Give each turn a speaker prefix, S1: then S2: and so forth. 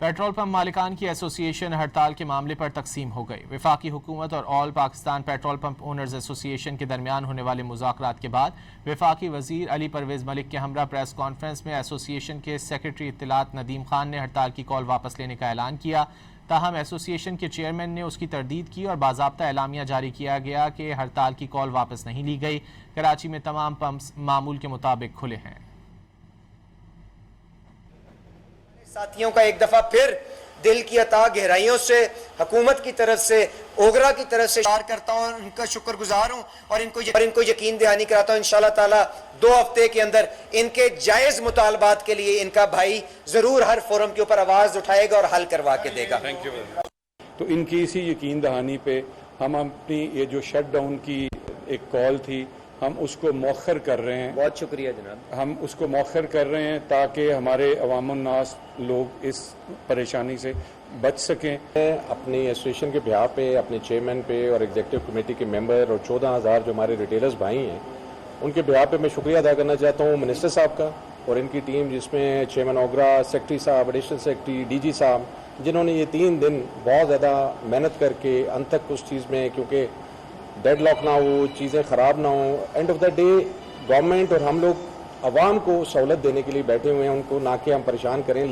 S1: Petrol pump مالکان کی ایسوسی ایشن ہڑتال کے معاملے پر تقسیم ہو گئی۔ وفاقی حکومت اور آل پاکستان پیٹرول پمپ اونرز ایسوسی ایشن کے درمیان ہونے والے مذاکرات کے بعد وفاقی وزیر علی پرویز ملک کے ہمراہ پریس کانفرنس میں ایسوسی ایشن کے سیکرٹری اطلاعات ندیم خان نے ہڑتال کی کال واپس لینے کا اعلان کیا، تاہم ایسوسی ایشن کے چیئرمین نے اس کی تردید کی اور باضابطہ اعلامیہ جاری کیا گیا کہ ہڑتال کی کال واپس نہیں لی گئی۔ کراچی میں تمام پمپس معمول کے مطابق کھلے ہیں۔
S2: ساتھیوں کا ایک دفعہ پھر دل کی عطا گہرائیوں سے حکومت کی طرف سے اوگرا کی طرف سے شکر کرتا ہوں، ان کا شکر گزار ہوں اور ان کو یقین دہانی کراتا ہوں انشاءاللہ تعالی 2 ہفتے کے اندر ان کے جائز مطالبات کے لیے ان کا بھائی ضرور ہر فورم کے اوپر آواز اٹھائے گا اور حل کروا کے دے گا۔
S3: تو ان کی اسی یقین دہانی پہ ہم اپنی یہ جو شٹ ڈاؤن کی ایک کال تھی ہم اس کو مؤخر کر رہے ہیں۔
S2: بہت شکریہ جناب۔
S3: ہم اس کو مؤخر کر رہے ہیں تاکہ ہمارے عوام الناس لوگ اس پریشانی سے بچ سکیں۔
S4: اپنی ایسوسیشن کے بہا پہ، اپنے چیئرمین پہ اور ایگزیکٹو کمیٹی کے ممبر اور 14,000 جو ہمارے ریٹیلرز بھائی ہیں ان کے بہا پہ میں شکریہ ادا کرنا چاہتا ہوں منسٹر صاحب کا اور ان کی ٹیم، جس میں چیئرمین اوگرا، سیکرٹری صاحب، ایڈیشنل سیکرٹری، ڈی جی صاحب، جنہوں نے یہ 3 دن بہت زیادہ محنت کر کے انت تک اس چیز میں، کیونکہ ڈیڈ لاک نہ ہو، چیزیں خراب نہ ہوں، and of the day government اور ہم لوگ عوام کو سہولت دینے کے لیے بیٹھے ہوئے ہیں، ان کو نہ کہ ہم پریشان کریں۔